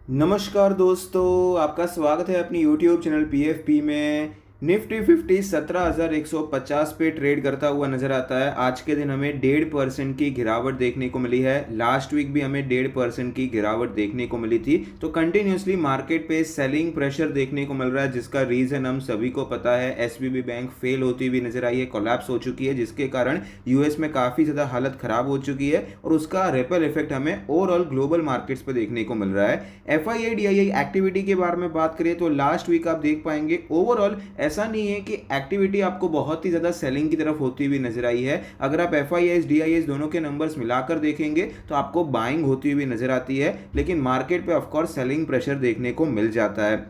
नमस्कार दोस्तों, आपका स्वागत है अपनी YouTube चैनल PFP में। निफ्टी 50 17,150 पे ट्रेड करता हुआ नजर आता है। आज के दिन हमें 1.5% की गिरावट देखने को मिली है। लास्ट वीक भी हमें 1.5% की गिरावट देखने को मिली थी। तो कंटिन्यूसली मार्केट पे सेलिंग प्रेशर देखने को मिल रहा है, जिसका रीजन हम सभी को पता है। SVB बैंक फेल होती हुई नजर आई है, कोलैप्स हो चुकी है, जिसके कारण यूएस में काफी ज्यादा हालत खराब हो चुकी है और उसका रिपल इफेक्ट हमें ओवरऑल ग्लोबल मार्केट्स पे देखने को मिल रहा है। FII एक्टिविटी के बारे में बात करें तो लास्ट वीक आप देख पाएंगे ओवरऑल ऐसा नहीं है कि एक्टिविटी आपको बहुत ही ज्यादा सेलिंग की तरफ होती हुई नजर आई है। अगर आप FIIs DIs दोनों के नंबर्स मिलाकर देखेंगे तो आपको बाइंग होती हुई नजर आती है, लेकिन मार्केट पे ऑफकोर्स सेलिंग प्रेशर देखने को मिल जाता है।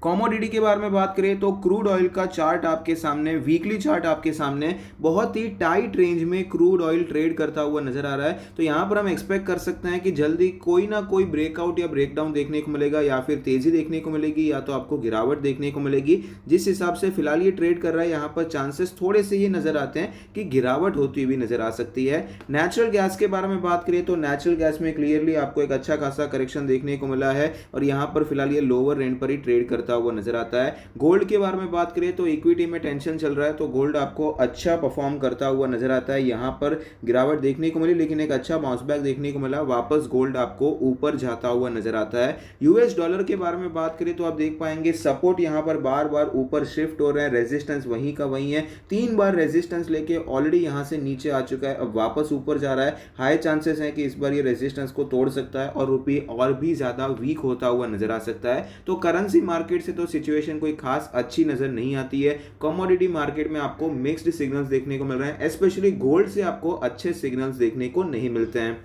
कमोडिटी के बारे में बात करें तो क्रूड ऑयल का चार्ट आपके सामने, वीकली चार्ट आपके सामने, बहुत ही टाइट रेंज में क्रूड ऑयल ट्रेड करता हुआ नजर आ रहा है। तो यहां पर हम एक्सपेक्ट कर सकते हैं कि जल्दी कोई ना कोई ब्रेकआउट या ब्रेकडाउन देखने को मिलेगा, या फिर तेजी देखने को मिलेगी, या तो आपको गिरावट देखने को मिलेगी। जिस हिसाब से फिलहाल ये ट्रेड कर रहा है, यहाँ पर चांसेस थोड़े से ये नजर आते हैं कि गिरावट होती हुई नजर आ सकती है। नेचुरल गैस के बारे में बात करें तो नेचुरल गैस में क्लियरली आपको एक अच्छा खासा करेक्शन देखने को मिला है और यहाँ पर फिलहाल ये लोअर रेंज पर ही ट्रेड करता हुआ नजर आता है। गोल्ड के बारे में बात करें तो इक्विटी में टेंशन चल रहा है, तो गोल्ड आपको अच्छा परफॉर्म करता हुआ नजर आता है। यहां पर गिरावट देखने को मिली, लेकिन एक अच्छा बाउंस बैक देखने को मिला, वापस गोल्ड आपको ऊपर जाता हुआ नजर आता है। यूएस डॉलर के बारे में बात करें तो आप देख पाएंगे सपोर्ट यहां पर बार बार ऊपर शिफ्ट हो रहा है, रेजिस्टेंस वहीं का वहीं है। 3 बार रेजिस्टेंस लेके ऑलरेडी यहां से नीचे आ चुका है, अब वापस ऊपर जा रहा है। हाई चांसेस है कि इस बार ये रेजिस्टेंस को तोड़ सकता है और रुपये और भी ज्यादा वीक होता हुआ नजर आ सकता है। तो करेंसी मार्केट से तो सिचुएशन कोई खास अच्छी नजर नहीं आती है। कमोडिटी मार्केट में आपको मिक्स्ड सिग्नल्स देखने को मिल रहे हैं, स्पेशली गोल्ड से आपको अच्छे सिग्नल्स देखने को नहीं मिलते हैं।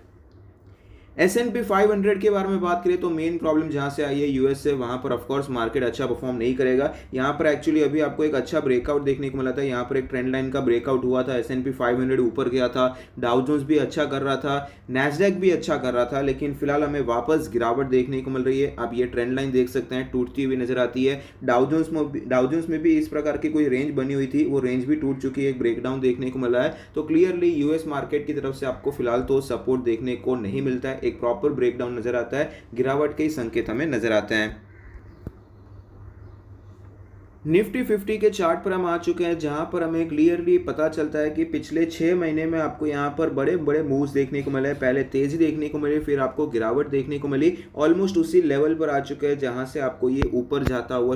S&P 500 के बारे में बात करें तो मेन प्रॉब्लम जहां से आई है यूएस से, वहां पर ऑफकोर्स मार्केट अच्छा परफॉर्म नहीं करेगा। यहां पर एक्चुअली अभी आपको एक अच्छा ब्रेकआउट देखने को मिला था, यहां पर एक ट्रेंड लाइन का ब्रेकआउट हुआ था, S&P 500 ऊपर गया था, डाउ जोन्स भी अच्छा कर रहा था, नैस्डैक भी अच्छा कर रहा था, लेकिन फिलहाल हमें वापस गिरावट देखने को मिल रही है। आप ये ट्रेंड लाइन देख सकते हैं, टूटती हुई नजर आती है। डाउ जोन्स में भी इस प्रकार की कोई रेंज बनी हुई थी, वो रेंज भी टूट चुकी है, एक ब्रेकडाउन देखने को मिला है। तो क्लियरली यूएस मार्केट की तरफ से आपको फिलहाल तो सपोर्ट देखने को नहीं मिलता है, एक प्रॉपर ब्रेकडाउन नजर आता है, गिरावट के संकेत हमें नजर आते हैं। निफ्टी 50 के चार्ट पर हम आ चुके हैं, जहां पर हमें क्लियरली पता चलता है कि पिछले 6 महीने में आपको यहां पर बड़े बड़े मूव्स देखने को मिले। पहले तेजी देखने को मिली, फिर आपको गिरावट देखने को मिली, ऑलमोस्ट उसी लेवल पर आ चुके हैं जहां से आपको ये ऊपर जाता हुआ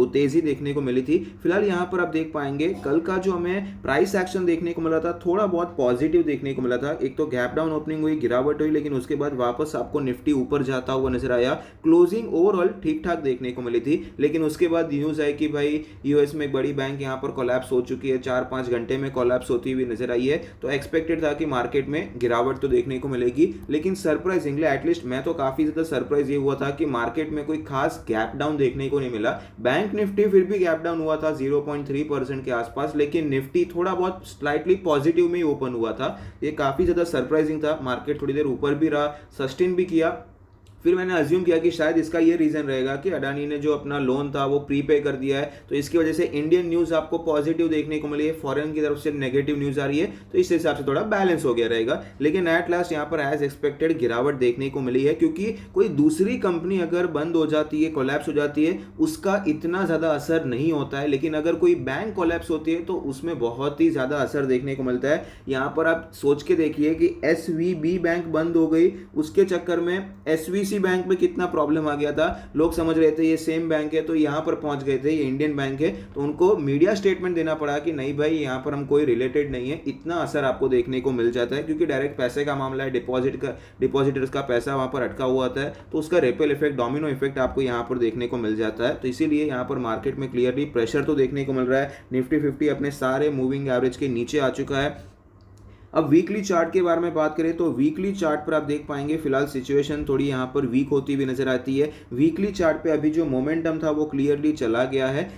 तेजी देखने को मिली थी। फिलहाल यहां पर आप देख पाएंगे कल का जो हमें प्राइस एक्शन देखने को मिला था, थोड़ा बहुत पॉजिटिव देखने को मिला था। एक तो गैप डाउन ओपनिंग हुई, गिरावट हुई, लेकिन उसके बाद वापस आपको निफ्टी ऊपर जाता हुआ नजर आया। क्लोजिंग ओवरऑल ठीक ठाक देखने को मिली थी, लेकिन उसके बाद न्यूज आई कि भाई यूएस में एक बड़ी बैंक यहां पर कोलैप्स हो चुकी है, 4-5 घंटे में कोलैप्स होती हुई नजर आई है। तो एक्सपेक्टेड था कि मार्केट में गिरावट तो देखने को मिलेगी, लेकिन सरप्राइजिंगली, एटलीस्ट मैं तो काफी ज्यादा सरप्राइज ये हुआ था कि मार्केट में कोई खास गैप डाउन देखने को नहीं मिला। बैंक निफ्टी फिर भी गैप डाउन हुआ था 0.3% के आसपास, लेकिन निफ्टी थोड़ा बहुत स्लाइटली पॉजिटिव में ही ओपन हुआ था। ये काफी ज्यादा सरप्राइजिंग था। मार्केट थोड़ी देर ऊपर भी रहा, सस्टेन भी किया। फिर मैंने अज्यूम किया कि शायद इसका ये रीजन रहेगा कि अडानी ने जो अपना लोन था वो प्रीपे कर दिया है, तो इसकी वजह से इंडियन न्यूज आपको पॉजिटिव देखने को मिली है, फॉरेन की तरफ से नेगेटिव न्यूज आ रही है, तो इस हिसाब से थोड़ा बैलेंस हो गया रहेगा। लेकिन एट लास्ट यहाँ पर एज एक्सपेक्टेड गिरावट देखने को मिली है, क्योंकि कोई दूसरी कंपनी अगर बंद हो जाती है, कोलैप्स हो जाती है, उसका इतना ज्यादा असर नहीं होता है, लेकिन अगर कोई बैंक कोलैप्स होती है तो उसमें बहुत ही ज्यादा असर देखने को मिलता है। यहाँ पर आप सोच के देखिए कि SVB बैंक बंद हो गई, उसके चक्कर में SVC बैंक में कितना प्रॉब्लम आ गया था। लोग समझ रहे थे ये सेम बैंक है, तो यहां पर पहुंच गए थे ये इंडियन बैंक है, तो उनको मीडिया स्टेटमेंट देना पड़ा कि नहीं भाई यहां पर हम कोई रिलेटेड नहीं है। इतना असर आपको देखने को मिल जाता है, क्योंकि डायरेक्ट पैसे का मामला है, डिपॉजिटर्स का पैसा वहां पर अटका हुआ होता है, तो उसका रिपल इफेक्ट, डोमिनो इफेक्ट आपको यहां पर देखने को मिल जाता है। तो इसीलिए यहां पर मार्केट में क्लियरली प्रेशर तो देखने को मिल रहा है। निफ्टी 50 अपने सारे मूविंग एवरेज के नीचे आ चुका है। अब वीकली चार्ट के बारे में बात करें तो वीकली चार्ट पर आप देख पाएंगे फिलहाल सिचुएशन थोड़ी यहां पर वीक होती हुई नजर आती है। वीकली चार्ट पे अभी जो मोमेंटम था वो क्लियरली चला गया है।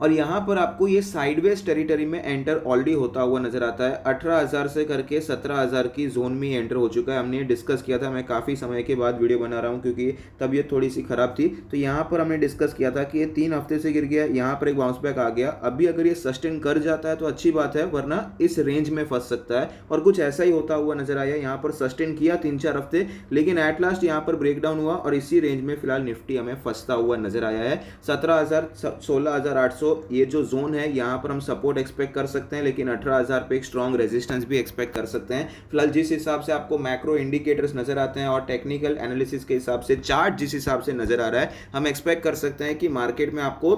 और यहाँ पर आपको ये साइडवेज टेरिटरी में एंटर ऑलरेडी होता हुआ नजर आता है। 18,000 से करके 17,000 की जोन में एंटर हो चुका है। हमने ये डिस्कस किया था, मैं काफ़ी समय के बाद वीडियो बना रहा हूँ क्योंकि तबीयत थोड़ी सी खराब थी। तो यहाँ पर हमने डिस्कस किया था कि ये 3 हफ्ते से गिर गया, यहाँ पर एक बाउंस बैक आ गया। अभी अगर ये सस्टेन कर जाता है तो अच्छी बात है, वरना इस रेंज में फंस सकता है। और कुछ ऐसा ही होता हुआ नजर आया। यहाँ पर सस्टेन किया 3-4 हफ्ते, लेकिन एट लास्ट यहाँ पर ब्रेकडाउन हुआ और इसी रेंज में फिलहाल निफ्टी हमें फंसता हुआ नजर आया है। 17,000 16,800 ये जो जोन है, यहाँ पर हम सपोर्ट एक्सपेक्ट कर सकते हैं, लेकिन 18,000 पे एक स्ट्रॉन्ग रेजिस्टेंस भी एक्सपेक्ट कर सकते हैं। फिलहाल जिस हिसाब से आपको मैक्रो इंडिकेटर्स नजर आते हैं और टेक्निकल एनालिसिस के हिसाब से चार्ट जिस हिसाब से नजर आ रहा है, हम एक्सपेक्ट कर सकते हैं कि मार्केट में आपको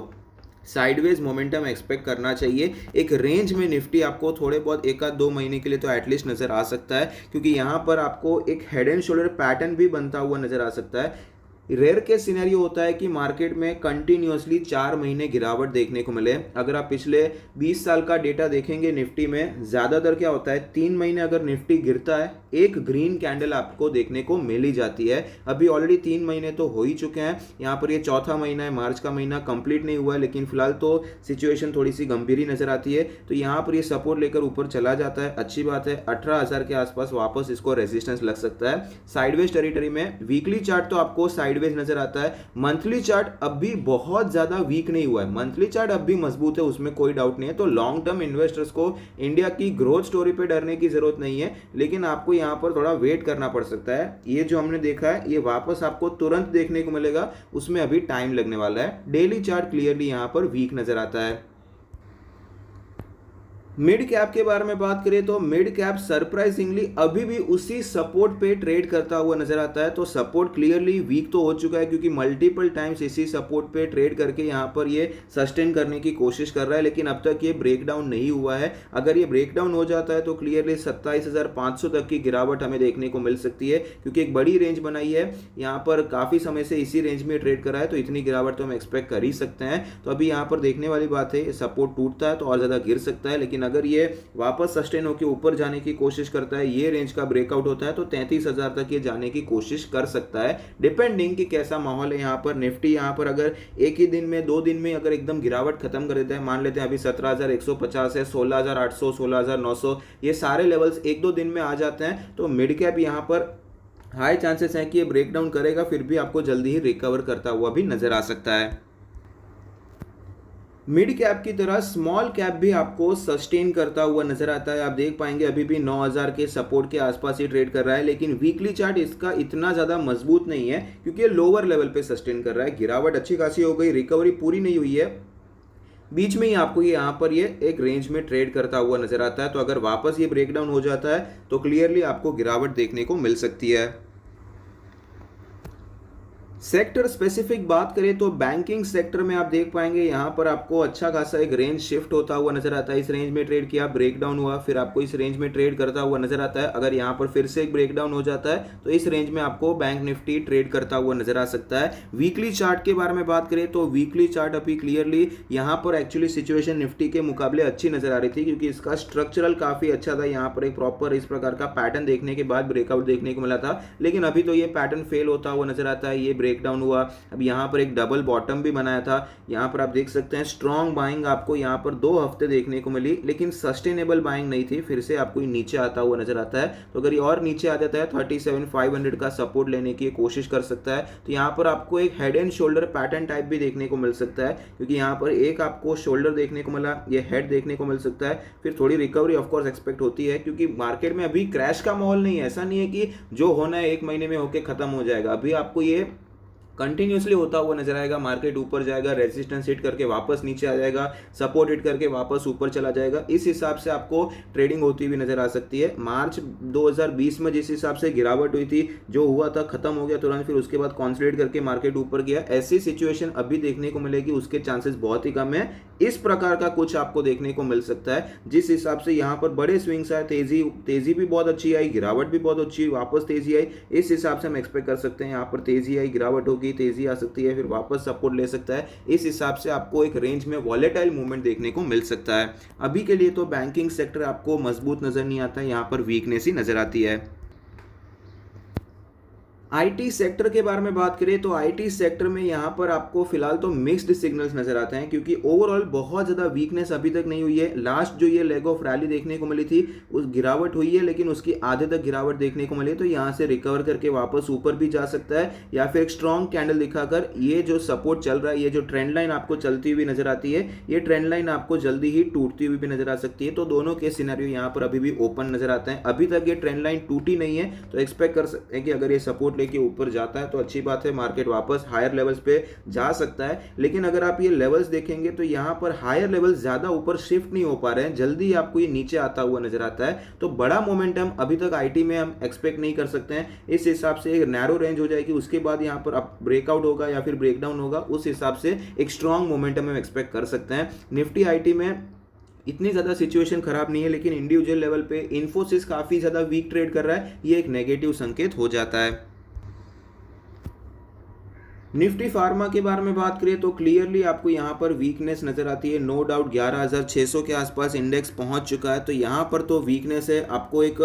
साइडवेज मोमेंटम एक्सपेक्ट करना चाहिए। एक रेंज में निफ्टी आपको थोड़े बहुत 1-2 महीने के लिए तो एटलीस्ट नजर आ सकता है, क्योंकि यहाँ पर आपको एक हेड एंड शोल्डर पैटर्न भी बनता हुआ नजर आ सकता है। रेयर केस सिनेरियो होता है कि मार्केट में कंटिन्यूअसली 4 महीने गिरावट देखने को मिले। अगर आप पिछले 20 साल का डेटा देखेंगे निफ्टी में, ज़्यादातर क्या होता है, 3 महीने अगर निफ्टी गिरता है, एक ग्रीन कैंडल आपको देखने को मिल ही जाती है। अभी ऑलरेडी 3 महीने तो हो ही चुके हैं। यहाँ पर ये चौथा महीना है, मार्च का महीना कंप्लीट नहीं हुआ है, लेकिन फिलहाल तो सिचुएशन थोड़ी सी गंभीर ही नजर आती है। तो यहाँ पर ये सपोर्ट लेकर ऊपर चला जाता है, अच्छी बात है। 18,000 के आसपास वापस इसको रेजिस्टेंस लग सकता है। साइडवेज टेरिटरी में वीकली चार्ट तो आपको साइडवेज नजर आता है। मंथली चार्ट अब भी बहुत ज्यादा वीक नहीं हुआ है, मंथली चार्ट अब भी मजबूत है, उसमें कोई डाउट नहीं है। तो लॉन्ग टर्म इन्वेस्टर्स को इंडिया की ग्रोथ स्टोरी पे डरने की जरूरत नहीं है, लेकिन आपको यहां पर थोड़ा वेट करना पड़ सकता है। ये जो हमने देखा है, ये वापस आपको तुरंत देखने को मिलेगा, उसमें अभी टाइम लगने वाला है। डेली चार्ट क्लियरली यहां पर वीक नजर आता है। मिड कैप के बारे में बात करें तो मिड कैप सरप्राइजिंगली अभी भी उसी सपोर्ट पे ट्रेड करता हुआ नजर आता है। तो सपोर्ट क्लियरली वीक तो हो चुका है, क्योंकि मल्टीपल टाइम्स इसी सपोर्ट पे ट्रेड करके यहाँ पर ये सस्टेन करने की कोशिश कर रहा है, लेकिन अब तक ये ब्रेकडाउन नहीं हुआ है। अगर ये ब्रेकडाउन हो जाता है तो क्लियरली 27,500 तक की गिरावट हमें देखने को मिल सकती है, क्योंकि एक बड़ी रेंज बनाई है। यहाँ पर काफी समय से इसी रेंज में ट्रेड कर रहा है, तो इतनी गिरावट तो हम एक्सपेक्ट कर ही सकते हैं। तो अभी यहाँ पर देखने वाली बात है, सपोर्ट टूटता है तो और ज्यादा गिर सकता है, लेकिन अगर ये वापस सस्टेन होकर ऊपर जाने की कोशिश करता है, ये रेंज का ब्रेकआउट होता है, तो 33,000 तक ये जाने की कोशिश कर सकता है, डिपेंडिंग कि कैसा माहौल है। यहाँ पर निफ्टी यहाँ पर अगर एक ही दिन में 2 दिन में अगर एकदम गिरावट खत्म कर देता है, मान लेते हैं अभी 17,150 है, 16,800 16,900 ये सारे लेवल्स 1-2 दिन में आ जाते हैं, तो मिड कैप यहाँ पर हाई चांसेस है कि ये ब्रेकडाउन करेगा, फिर भी आपको जल्दी ही रिकवर करता हुआ भी नजर आ सकता है। मिड कैप की तरह स्मॉल कैप भी आपको सस्टेन करता हुआ नजर आता है। आप देख पाएंगे अभी भी 9,000 के सपोर्ट के आसपास ही ट्रेड कर रहा है, लेकिन वीकली चार्ट इसका इतना ज्यादा मजबूत नहीं है, क्योंकि ये लोअर लेवल पे सस्टेन कर रहा है। गिरावट अच्छी खासी हो गई, रिकवरी पूरी नहीं हुई है, बीच में ही आपको ये यहाँ पर ये एक रेंज में ट्रेड करता हुआ नजर आता है। तो अगर वापस ये ब्रेकडाउन हो जाता है तो क्लियरली आपको गिरावट देखने को मिल सकती है। सेक्टर स्पेसिफिक बात करें तो बैंकिंग सेक्टर में आप देख पाएंगे यहाँ पर आपको अच्छा खासा एक रेंज शिफ्ट होता हुआ नजर आता है। इस रेंज में ट्रेड किया, ब्रेकडाउन हुआ, फिर आपको इस रेंज में ट्रेड करता हुआ नजर आता है। अगर यहाँ पर फिर से एक ब्रेकडाउन हो जाता है तो इस रेंज में आपको बैंक निफ्टी ट्रेड करता हुआ नजर आ सकता है। वीकली चार्ट के बारे में बात करें तो वीकली चार्ट अभी क्लियरली यहाँ पर एक्चुअली सिचुएशन निफ्टी के मुकाबले अच्छी नजर आ रही थी, क्योंकि इसका स्ट्रक्चरल काफी अच्छा था। यहाँ पर एक प्रॉपर इस प्रकार का पैटर्न देखने के बाद ब्रेकआउट देखने को मिला था, लेकिन अभी तो ये पैटर्न फेल होता हुआ नजर आता है। ये ब्रेकडाउन हुआ, अब यहाँ पर एक डबल बॉटम भी बनाया था। यहाँ पर आप देख सकते हैं स्ट्रॉन्ग बाइंग आपको यहाँ पर 2 हफ्ते देखने को मिली, लेकिन सस्टेनेबल बाइंग नहीं थी। फिर से आपको नीचे आता हुआ नजर आता है, तो अगर ये और नीचे आ जाता है 37,500 का सपोर्ट लेने की कोशिश कर सकता है। तो यहाँ पर आपको एक head and shoulder pattern type भी देखने को मिल सकता है, क्योंकि यहाँ पर एक आपको शोल्डर देखने को मिला, ये हेड देखने को मिल सकता है। फिर थोड़ी रिकवरी ऑफकोर्स एक्सपेक्ट होती है, क्योंकि मार्केट में अभी क्रैश का माहौल नहीं है। ऐसा नहीं है कि जो होना है 1 महीने में होकर खत्म हो जाएगा। अभी आपको ये कंटिन्यूसली होता हुआ नजर आएगा। मार्केट ऊपर जाएगा, रेजिस्टेंस हिट करके वापस नीचे आ जाएगा, सपोर्ट हिट करके वापस ऊपर चला जाएगा। इस हिसाब से आपको ट्रेडिंग होती हुई नजर आ सकती है। मार्च 2020 में जिस हिसाब से गिरावट हुई थी, जो हुआ था खत्म हो गया तुरंत, फिर उसके बाद कॉन्सोलिडेट करके मार्केट ऊपर गया। ऐसी सिचुएशन अभी देखने को मिलेगी, उसके चांसेस बहुत ही कम है। इस प्रकार का कुछ आपको देखने को मिल सकता है, जिस हिसाब से यहाँ पर बड़े स्विंग्स आए, तेजी भी बहुत अच्छी आई, गिरावट भी बहुत अच्छी, वापस तेजी आई। इस हिसाब से हम एक्सपेक्ट कर सकते हैं यहाँ पर तेजी आई, गिरावट होगी, तेजी आ सकती है, फिर वापस सपोर्ट ले सकता है। इस हिसाब से आपको एक रेंज में वॉलेटाइल मूवमेंट देखने को मिल सकता है। अभी के लिए तो बैंकिंग सेक्टर आपको मजबूत नजर नहीं आता है, यहाँ पर वीकनेस ही नजर आती है। आईटी सेक्टर के बारे में बात करें तो आईटी सेक्टर में यहाँ पर आपको फिलहाल तो मिक्स्ड सिग्नल्स नजर आते हैं, क्योंकि ओवरऑल बहुत ज़्यादा वीकनेस अभी तक नहीं हुई है। लास्ट जो ये लेग ऑफ रैली देखने को मिली थी उस गिरावट हुई है, लेकिन उसकी आधे तक गिरावट देखने को मिली, तो यहाँ से रिकवर करके वापस ऊपर भी जा सकता है, या फिर एक स्ट्रॉन्ग कैंडल दिखाकर ये जो सपोर्ट चल रहा है, ये जो ट्रेंड लाइन आपको चलती हुई नजर आती है, ये ट्रेंड लाइन आपको जल्दी ही टूटती हुई भी नजर आ सकती है। तो दोनों के सिनेरियो यहाँ पर अभी भी ओपन नजर आते हैं। अभी तक ये ट्रेंड लाइन टूटी नहीं है, तो एक्सपेक्ट कर सकते हैं कि अगर ये सपोर्ट लेके ऊपर जाता है तो अच्छी बात है, मार्केट वापस हायर लेवल्स पे जा सकता है। लेकिन अगर आप ये लेवल्स देखेंगे तो यहाँ पर हायर लेवल्स ज्यादा ऊपर शिफ्ट नहीं हो पा रहे हैं, जल्दी आपको ये नीचे आता हुआ नजर आता है। तो बड़ा मोमेंटम अभी तक आईटी में हम एक्सपेक्ट नहीं कर सकते हैं। इस हिसाब से एक नैरो रेंज हो जाएगी, उसके बाद यहाँ पर अब ब्रेकआउट होगा या फिर ब्रेकडाउन होगा, उस हिसाब से एक स्ट्रॉन्ग मोमेंटम हम एक्सपेक्ट कर सकते हैं। निफ्टी आईटी में इतनी ज़्यादा सिचुएशन खराब नहीं है, लेकिन इंडिविजुअल लेवल पे इन्फोसिस काफ़ी ज़्यादा वीक ट्रेड कर रहा है, ये एक नेगेटिव संकेत हो जाता है। निफ्टी फार्मा के बारे में बात करें तो क्लियरली आपको यहाँ पर वीकनेस नजर आती है। नो डाउट 11,600 के आसपास इंडेक्स पहुंच चुका है, तो यहाँ पर तो वीकनेस है। आपको एक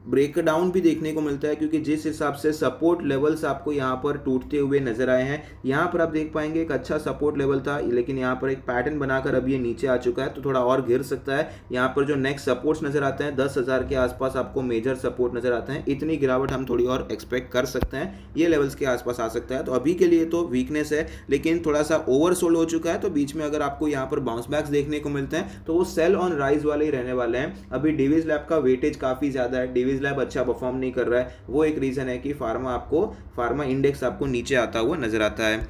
ब्रेकडाउन भी देखने को मिलता है, क्योंकि जिस हिसाब से सपोर्ट लेवल्स आपको यहाँ पर टूटते हुए नजर आए हैं, यहाँ पर आप देख पाएंगे एक अच्छा सपोर्ट लेवल था, लेकिन यहाँ पर एक पैटर्न बनाकर अभी ये नीचे आ चुका है, तो थोड़ा और गिर सकता है। यहाँ पर जो नेक्स्ट सपोर्ट्स नजर आते हैं 10,000 के आसपास आपको मेजर सपोर्ट नजर आते हैं, इतनी गिरावट हम थोड़ी और एक्सपेक्ट कर सकते हैं, ये लेवल्स के आसपास आ सकता है। तो अभी के लिए तो वीकनेस है, लेकिन थोड़ा सा ओवरसोल्ड हो चुका है, तो बीच में अगर आपको यहाँ पर बाउंस बैक्स देखने को मिलते हैं तो वो सेल ऑन राइज वाले ही रहने वाले हैं। अभी डिवीज लैब का वेटेज काफी ज्यादा है, डिवीज लैब अच्छा परफॉर्म नहीं कर रहा है, वो एक रीजन है कि फार्मा इंडेक्स आपको नीचे आता हुआ नजर आता है।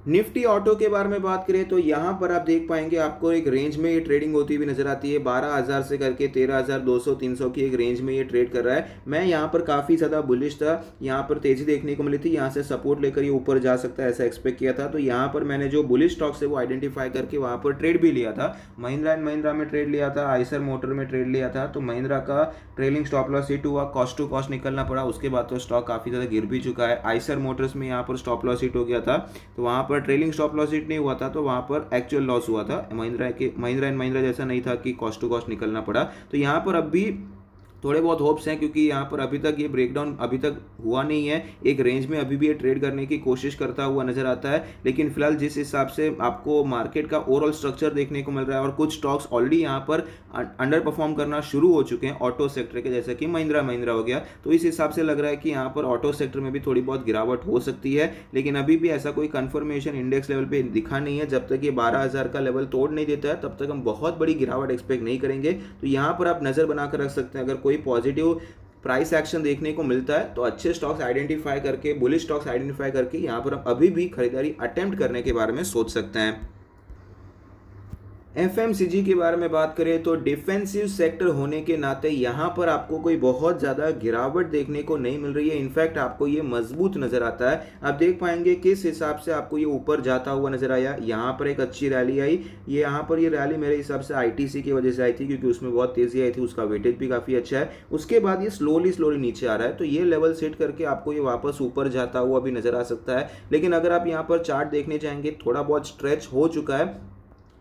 निफ्टी ऑटो के बारे में बात करें तो यहाँ पर आप देख पाएंगे आपको एक रेंज में ये ट्रेडिंग होती हुई नजर आती है। 12,000 से करके 13,200-300 की एक रेंज में ये ट्रेड कर रहा है। मैं यहाँ पर काफ़ी ज़्यादा बुलिश था, यहाँ पर तेज़ी देखने को मिली थी, यहाँ से सपोर्ट लेकर ये ऊपर जा सकता है ऐसा एक्सपेक्ट किया था। तो यहाँ पर मैंने जो बुलिश स्टॉक्स है वो आइडेंटिफाई करके वहाँ पर ट्रेड भी लिया था। महिंद्रा एंड महिंद्रा में ट्रेड लिया था, आइसर मोटर में ट्रेड लिया था। तो महिंद्रा का ट्रेलिंग स्टॉप लॉस हिट हुआ, कॉस्ट टू कॉस्ट निकलना पड़ा, उसके बाद तो स्टॉक काफ़ी ज़्यादा गिर भी चुका है। आइसर मोटर्स में यहाँ पर स्टॉप लॉस हिट हो गया था, तो वहाँ पर ट्रेलिंग स्टॉप लॉस हिट नहीं हुआ था, तो वहाँ पर एक्चुअल लॉस हुआ था। महिंद्रा एंड महिंद्रा जैसा नहीं था कि कॉस्ट टू कॉस्ट निकलना पड़ा। तो यहाँ पर अब भी थोड़े बहुत होप्स हैं, क्योंकि यहाँ पर अभी तक ये ब्रेकडाउन अभी तक हुआ नहीं है, एक रेंज में अभी भी ये ट्रेड करने की कोशिश करता हुआ नजर आता है। लेकिन फिलहाल जिस हिसाब से आपको मार्केट का ओवरऑल स्ट्रक्चर देखने को मिल रहा है और कुछ स्टॉक्स ऑलरेडी यहाँ पर अंडर परफॉर्म करना शुरू हो चुके हैं ऑटो सेक्टर के, जैसे कि महिंद्रा हो गया, तो इस हिसाब से लग रहा है कि यहाँ पर ऑटो सेक्टर में भी थोड़ी बहुत गिरावट हो सकती है। लेकिन अभी भी ऐसा कोई कंफर्मेशन इंडेक्स लेवल पे दिखा नहीं है। जब तक ये 12,000 का लेवल तोड़ नहीं देता है तब तक हम बहुत बड़ी गिरावट एक्सपेक्ट नहीं करेंगे। तो यहाँ पर आप नजर बनाकर रख सकते हैं, अगर कोई पॉजिटिव प्राइस एक्शन देखने को मिलता है तो अच्छे स्टॉक्स आइडेंटिफाई करके, बुलिश स्टॉक्स आइडेंटिफाई करके यहाँ पर हम अभी भी खरीदारी अटेम्प्ट करने के बारे में सोच सकते हैं। एफएमसीजी के बारे में बात करें तो डिफेंसिव सेक्टर होने के नाते यहाँ पर आपको कोई बहुत ज़्यादा गिरावट देखने को नहीं मिल रही है। इनफैक्ट आपको ये मजबूत नज़र आता है। आप देख पाएंगे किस हिसाब से आपको ये ऊपर जाता हुआ नज़र आया। यहाँ पर एक अच्छी रैली आई, ये यहाँ पर ये रैली मेरे हिसाब से आईटीसी की वजह से आई थी, क्योंकि उसमें बहुत तेज़ी आई थी, उसका वेटेज भी काफ़ी अच्छा है। उसके बाद ये स्लोली नीचे आ रहा है, तो ये लेवल सेट करके आपको ये वापस ऊपर जाता हुआ भी नज़र आ सकता है। लेकिन अगर आप यहाँ पर चार्ट देखने चाहेंगे, थोड़ा बहुत स्ट्रेच हो चुका है,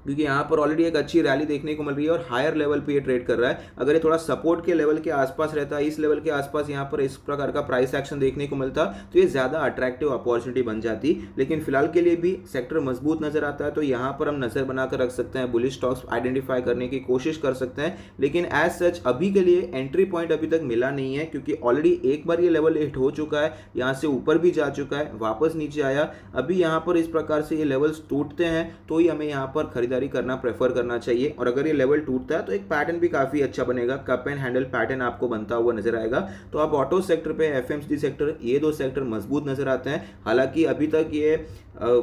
क्योंकि यहाँ पर ऑलरेडी एक अच्छी रैली देखने को मिल रही है और हायर लेवल पे ये ट्रेड कर रहा है। अगर ये थोड़ा सपोर्ट के लेवल के आसपास रहता है, इस लेवल के आसपास यहाँ पर इस प्रकार का प्राइस एक्शन देखने को मिलता, तो ये ज़्यादा अट्रैक्टिव अपॉर्चुनिटी बन जाती। लेकिन फिलहाल के लिए भी सेक्टर मजबूत नजर आता है, तो यहाँ पर हम नजर बनाकर रख सकते हैं, बुलिश स्टॉक्स आइडेंटिफाई करने की कोशिश कर सकते हैं। लेकिन एज सच अभी के लिए एंट्री पॉइंट अभी तक मिला नहीं है, क्योंकि ऑलरेडी एक बार ये लेवल हिट हो चुका है, यहाँ से ऊपर भी जा चुका है, वापस नीचे आया। अभी यहाँ पर इस प्रकार से ये लेवल्स टूटते हैं तो ही हमें यहाँ पर खरीदारी करना प्रेफर करना चाहिए। और अगर ये लेवल टूटता है तो एक पैटर्न भी काफी अच्छा बनेगा, कप एंड हैंडल पैटर्न आपको बनता हुआ नजर आएगा। तो आप ऑटो सेक्टर पे, एफएमसीजी सेक्टर, ये दो सेक्टर मजबूत नजर आते हैं। हालांकि अभी तक ये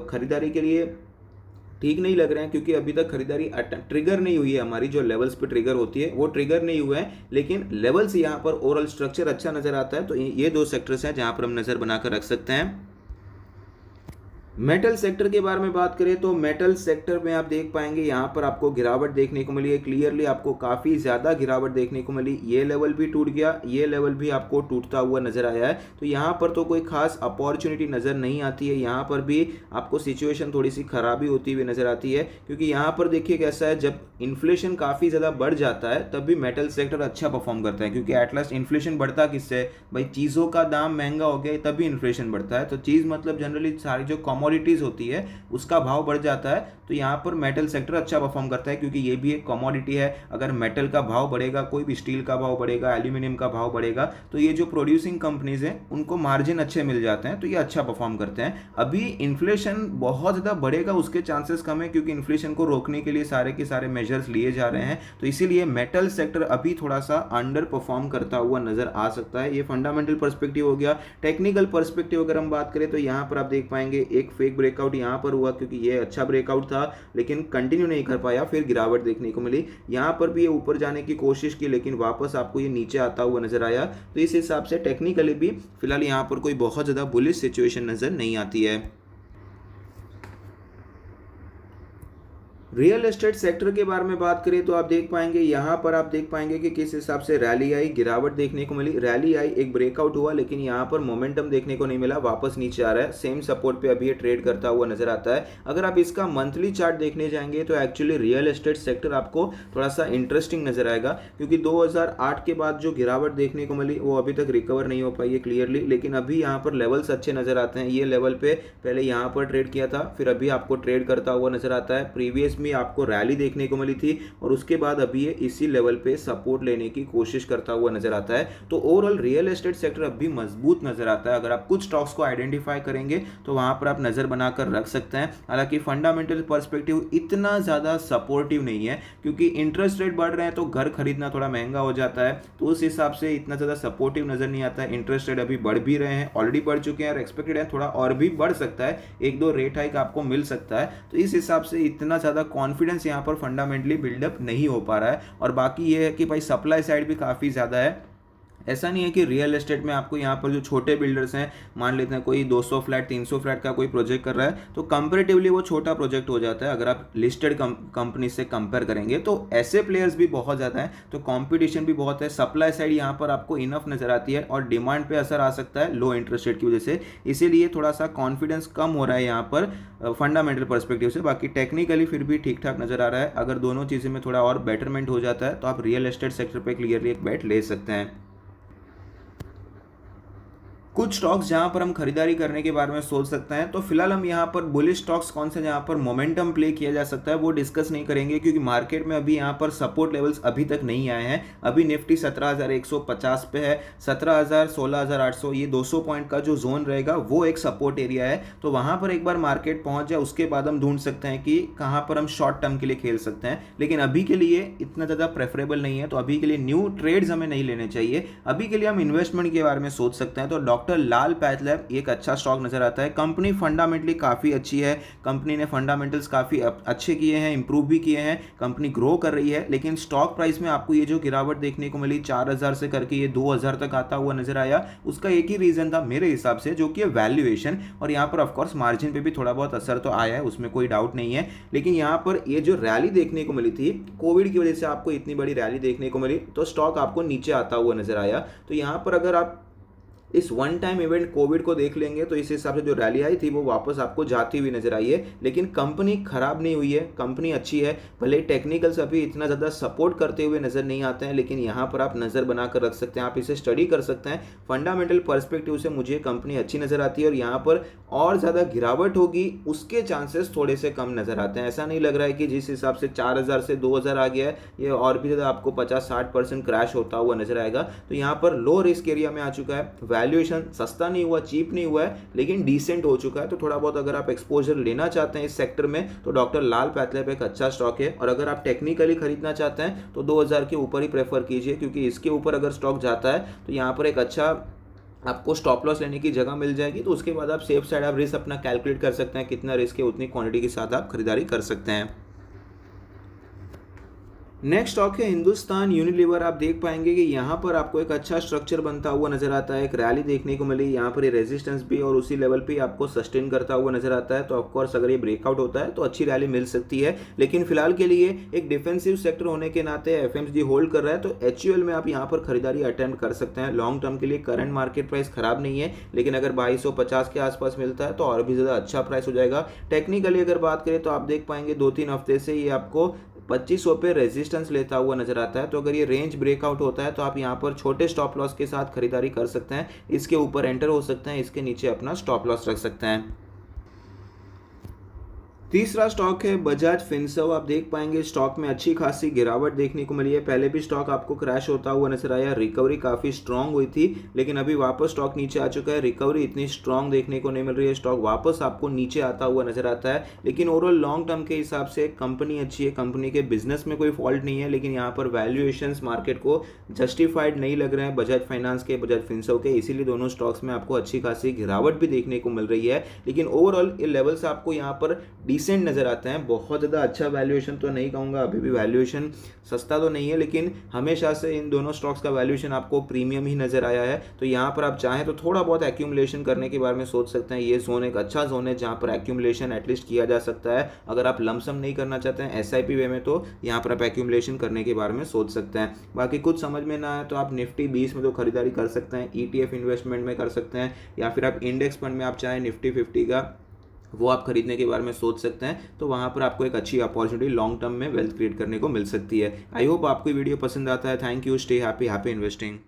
खरीदारी के लिए ठीक नहीं लग रहे हैं, क्योंकि अभी तक खरीदारी ट्रिगर नहीं हुई है। हमारी जो लेवल्स पे ट्रिगर होती है वो ट्रिगर नहीं हुए हैं, लेकिन लेवल्स यहाँ पर ओवरऑल स्ट्रक्चर अच्छा नजर आता है। तो ये दो सेक्टर्स हैं जहां पर हम नजर बनाकर रख सकते हैं। मेटल सेक्टर के बारे में बात करें तो मेटल सेक्टर में आप देख पाएंगे यहाँ पर आपको गिरावट देखने को मिली है। क्लियरली आपको काफ़ी ज़्यादा गिरावट देखने को मिली। ये लेवल भी टूट गया, ये लेवल भी आपको टूटता हुआ नजर आया है। तो यहाँ पर तो कोई खास अपॉर्चुनिटी नज़र नहीं आती है। यहाँ पर भी आपको सिचुएशन थोड़ी सी खराबी होती हुई नजर आती है, क्योंकि यहाँ पर देखिए कैसा है, जब इन्फ्लेशन काफ़ी ज़्यादा बढ़ जाता है तब भी मेटल सेक्टर अच्छा परफॉर्म करता है, क्योंकि एट लास्ट इन्फ्लेशन बढ़ता किससे भाई, चीज़ों का दाम महंगा हो गया तभी इन्फ्लेशन बढ़ता है। तो चीज़ मतलब जनरली सारी जो कमोडिटीज़ होती है उसका भाव बढ़ जाता है। तो यहाँ पर मेटल सेक्टर अच्छा परफॉर्म करता है, क्योंकि ये भी एक कमोडिटी है। अगर मेटल का भाव बढ़ेगा, कोई भी स्टील का भाव बढ़ेगा, एल्यूमिनियम का भाव बढ़ेगा, तो ये जो प्रोड्यूसिंग कंपनीज हैं उनको मार्जिन अच्छे मिल जाते हैं, तो ये अच्छा परफॉर्म करते हैं। अभी इन्फ्लेशन बहुत ज़्यादा बढ़ेगा उसके चांसेस कम है, क्योंकि इन्फ्लेशन को रोकने के लिए सारे के सारे मेजर्स लिए जा रहे हैं। तो इसीलिए मेटल सेक्टर अभी थोड़ा सा अंडर परफॉर्म करता हुआ नजर आ सकता है। ये फंडामेंटल पर्सपेक्टिव हो गया। टेक्निकल पर्सपेक्टिव अगर हम बात करें तो यहाँ पर आप देख पाएंगे एक फेक ब्रेकआउट यहाँ पर हुआ, क्योंकि ये अच्छा ब्रेकआउट था लेकिन कंटिन्यू नहीं कर पाया, फिर गिरावट देखने को मिली। यहाँ पर भी ये ऊपर जाने की कोशिश की लेकिन वापस आपको ये नीचे आता हुआ नजर आया। तो इस हिसाब से टेक्निकली भी फिलहाल यहाँ पर कोई बहुत ज़्यादा बुलिश सिचुएशन नजर नहीं आती है। रियल एस्टेट सेक्टर के बारे में बात करें तो आप देख पाएंगे यहाँ पर आप देख पाएंगे कि किस हिसाब से रैली आई, गिरावट देखने को मिली। रैली आई, एक ब्रेकआउट हुआ, लेकिन यहाँ पर मोमेंटम देखने को नहीं मिला, वापस नीचे आ रहा है। सेम सपोर्ट पे अभी ये ट्रेड करता हुआ नजर आता है। अगर आप इसका मंथली चार्ट देखने जाएंगे तो एक्चुअली रियल एस्टेट सेक्टर आपको थोड़ा सा इंटरेस्टिंग नजर आएगा, क्योंकि 2008 के बाद जो गिरावट देखने को मिली वो अभी तक रिकवर नहीं हो पाई है क्लियरली। लेकिन अभी यहाँ पर लेवल्स अच्छे नजर आते हैं। ये लेवल पे पहले यहाँ पर ट्रेड किया था, फिर अभी आपको ट्रेड करता हुआ नजर आता है। प्रीवियस में आपको रैली देखने को मिली थी और उसके बाद अभी ये इसी लेवल पे सपोर्ट लेने की कोशिश करता हुआ नजर आता है। तो ओवरऑल रियल एस्टेट सेक्टर अभी मजबूत नजर आता है। अगर आप कुछ स्टॉक्स को आइडेंटिफाई करेंगे तो वहां पर आप नजर बनाकर रख सकते हैं। हालांकि फंडामेंटल पर्सपेक्टिव इतना ज्यादा सपोर्टिव नहीं है, क्योंकि इंटरेस्ट रेट बढ़ रहे हैं तो घर खरीदना थोड़ा महंगा हो जाता है, तो उस हिसाब से इतना ज्यादा सपोर्टिव नजर नहीं आता है। इंटरेस्ट रेट अभी बढ़ भी रहे हैं, ऑलरेडी बढ़ चुके हैं और एक्सपेक्टेड है थोड़ा और भी बढ़ सकता है, एक दो रेट हाइक आपको मिल सकता है। तो इस हिसाब से इतना ज्यादा कॉन्फिडेंस यहाँ पर फंडामेंटली बिल्डअप नहीं हो पा रहा है। और बाकी ये है कि भाई सप्लाई साइड भी काफ़ी ज़्यादा है। ऐसा नहीं है कि रियल एस्टेट में आपको यहाँ पर जो छोटे बिल्डर्स हैं, मान लेते हैं कोई 200 फ्लैट 300 फ्लैट का कोई प्रोजेक्ट कर रहा है, तो कंपेरेटिवली वो छोटा प्रोजेक्ट हो जाता है अगर आप लिस्टेड कंपनी से कंपेयर करेंगे। तो ऐसे प्लेयर्स भी बहुत ज़्यादा हैं, तो कंपटीशन भी बहुत है। सप्लाई साइड यहाँ पर आपको इनफ नज़र आती है और डिमांड पे असर आ सकता है लो इंटरेस्ट रेट की वजह से, इसीलिए थोड़ा सा कॉन्फिडेंस कम हो रहा है यहाँ पर फंडामेंटल पर्सपेक्टिव से। बाकी टेक्निकली फिर भी ठीक ठाक नज़र आ रहा है। अगर दोनों चीज़ें में थोड़ा और बेटरमेंट हो जाता है तो आप रियल एस्टेट सेक्टर पर क्लियरली एक बैट ले सकते हैं। कुछ स्टॉक्स जहां पर हम खरीदारी करने के बारे में सोच सकते हैं, तो फिलहाल हम यहां पर बुलिश स्टॉक्स कौन से जहां पर मोमेंटम प्ले किया जा सकता है वो डिस्कस नहीं करेंगे, क्योंकि मार्केट में अभी यहां पर सपोर्ट लेवल्स अभी तक नहीं आए हैं। अभी निफ्टी 17,150 पे है, 17,000 16,800 ये 200 पॉइंट का जो जोन रहेगा वो एक सपोर्ट एरिया है। तो वहां पर एक बार मार्केट पहुंच जाए उसके बाद हम ढूंढ सकते हैं कि कहां पर हम शॉर्ट टर्म के लिए खेल सकते हैं, लेकिन अभी के लिए इतना ज़्यादा प्रेफरेबल नहीं है। तो अभी के लिए न्यू ट्रेड्स हमें नहीं लेने चाहिए। अभी के लिए हम इन्वेस्टमेंट के बारे में सोच सकते हैं। तो डॉक्टर लाल पैथलैब एक अच्छा स्टॉक नजर आता है। कंपनी फंडामेंटली काफी अच्छी है, कंपनी ने फंडामेंटल्स काफी अच्छे किए हैं, इंप्रूव भी किए हैं, कंपनी ग्रो कर रही है। लेकिन स्टॉक प्राइस में आपको ये जो गिरावट देखने को मिली 4,000 से करके ये 2,000 तक आता हुआ नजर आया, उसका एक ही रीजन था मेरे हिसाब से, जो कि वैल्यूएशन। और यहाँ पर ऑफकोर्स मार्जिन पे भी थोड़ा बहुत असर तो आया है, उसमें कोई डाउट नहीं है। लेकिन यहाँ पर ये जो रैली देखने को मिली थी कोविड की वजह से, आपको इतनी बड़ी रैली देखने को मिली तो स्टॉक आपको नीचे आता हुआ नजर आया। तो यहाँ पर अगर आप इस वन टाइम इवेंट कोविड को देख लेंगे तो इस हिसाब से जो रैली आई थी वो वापस आपको जाती हुई नजर आई है। लेकिन कंपनी खराब नहीं हुई है, कंपनी अच्छी है। भले टेक्निकल्स अभी इतना ज़्यादा सपोर्ट करते हुए नजर नहीं आते हैं, लेकिन यहाँ पर आप नज़र बनाकर रख सकते हैं, आप इसे स्टडी कर सकते हैं। फंडामेंटल पर्सपेक्टिव से मुझे कंपनी अच्छी नज़र आती है और यहाँ पर और ज़्यादा गिरावट होगी उसके चांसेस थोड़े से कम नज़र आते हैं। ऐसा नहीं लग रहा है कि जिस हिसाब से 4,000 से 2,000 आ गया है ये और भी ज़्यादा आपको 50-60% क्रैश होता हुआ नजर आएगा। तो यहाँ पर लो रिस्क एरिया में आ चुका है। वैल्यूएशन सस्ता नहीं हुआ, चीप नहीं हुआ है, लेकिन डिसेंट हो चुका है। तो थोड़ा बहुत अगर आप एक्सपोजर लेना चाहते हैं इस सेक्टर में तो डॉक्टर लाल पैथलैब एक अच्छा स्टॉक है। और अगर आप टेक्निकली खरीदना चाहते हैं तो 2,000 के ऊपर ही प्रेफर कीजिए, क्योंकि इसके ऊपर अगर स्टॉक जाता है तो यहाँ पर एक अच्छा आपको स्टॉप लॉस लेने की जगह मिल जाएगी। तो उसके बाद आप सेफ साइड आप रिस्क अपना कैलकुलेट कर सकते हैं, कितना रिस्क है उतनी क्वांटिटी के साथ आप खरीदारी कर सकते हैं। नेक्स्ट स्टॉक है हिंदुस्तान यूनिलीवर। आप देख पाएंगे कि यहाँ पर आपको एक अच्छा स्ट्रक्चर बनता हुआ नजर आता है, एक रैली देखने को मिली, यहाँ पर ये रेजिस्टेंस भी और उसी लेवल पे आपको सस्टेन करता हुआ नजर आता है। तो ऑफकोर्स अगर ये ब्रेकआउट होता है तो अच्छी रैली मिल सकती है, लेकिन फिलहाल के लिए एक डिफेंसिव सेक्टर होने के नाते एफएमसीजी होल्ड कर रहा है, तो एचयूएल में आप यहाँ पर खरीदारी अटेम्प्ट कर सकते हैं। लॉन्ग टर्म के लिए करंट मार्केट प्राइस खराब नहीं है, लेकिन अगर 2250 के आसपास मिलता है तो और भी ज़्यादा अच्छा प्राइस हो जाएगा। टेक्निकली अगर बात करें तो आप देख पाएंगे 2-3 हफ्ते से ये आपको 2500 पे रेजिस्टेंस लेता हुआ नजर आता है। तो अगर ये रेंज ब्रेकआउट होता है तो आप यहाँ पर छोटे स्टॉप लॉस के साथ खरीदारी कर सकते हैं, इसके ऊपर एंटर हो सकते हैं, इसके नीचे अपना स्टॉप लॉस रख सकते हैं। तीसरा स्टॉक है बजाज फिनसर्व। आप देख पाएंगे स्टॉक में अच्छी खासी गिरावट देखने को मिली है। पहले भी स्टॉक आपको क्रैश होता हुआ नजर आया, रिकवरी काफ़ी स्ट्रांग हुई थी, लेकिन अभी वापस स्टॉक नीचे आ चुका है। रिकवरी इतनी स्ट्रांग देखने को नहीं मिल रही है, स्टॉक वापस आपको नीचे आता हुआ नजर आता है। लेकिन ओवरऑल लॉन्ग टर्म के हिसाब से कंपनी अच्छी है, कंपनी के बिजनेस में कोई फॉल्ट नहीं है, लेकिन यहाँ पर वैल्यूएशंस मार्केट को जस्टिफाइड नहीं लग रहे हैं बजाज फाइनेंस के, बजाज फिनसर्व के, इसीलिए दोनों स्टॉक्स में आपको अच्छी खासी गिरावट भी देखने को मिल रही है। लेकिन ओवरऑल ये लेवल्स आपको यहाँ पर डिसेंट नजर आते हैं। बहुत ज़्यादा अच्छा वैल्यूएशन तो नहीं कहूँगा, अभी भी वैल्यूएशन सस्ता तो नहीं है, लेकिन हमेशा से इन दोनों स्टॉक्स का वैल्यूएशन आपको प्रीमियम ही नज़र आया है। तो यहाँ पर आप चाहें तो थोड़ा बहुत एक्यूमुलेशन करने के बारे में सोच सकते हैं। ये जोन एक अच्छा जोन है जहाँ पर एक्यूमुलेशन एटलीस्ट किया जा सकता है। अगर आप लमसम नहीं करना चाहते हैं एसआईपी वे में, तो यहाँ पर आप एक्यूमुलेशन करने के बारे में सोच सकते हैं। बाकी कुछ समझ में ना आए तो आप निफ्टी 20 में तो खरीदारी कर सकते हैं, ईटीएफ इन्वेस्टमेंट में कर सकते हैं, या फिर आप इंडेक्स फंड में आप चाहें निफ्टी 50 का वो आप खरीदने के बारे में सोच सकते हैं। तो वहाँ पर आपको एक अच्छी अपॉर्चुनिटी लॉन्ग टर्म में वेल्थ क्रिएट करने को मिल सकती है। आई होप आपको वीडियो पसंद आता है। Thank you, stay happy, happy investing.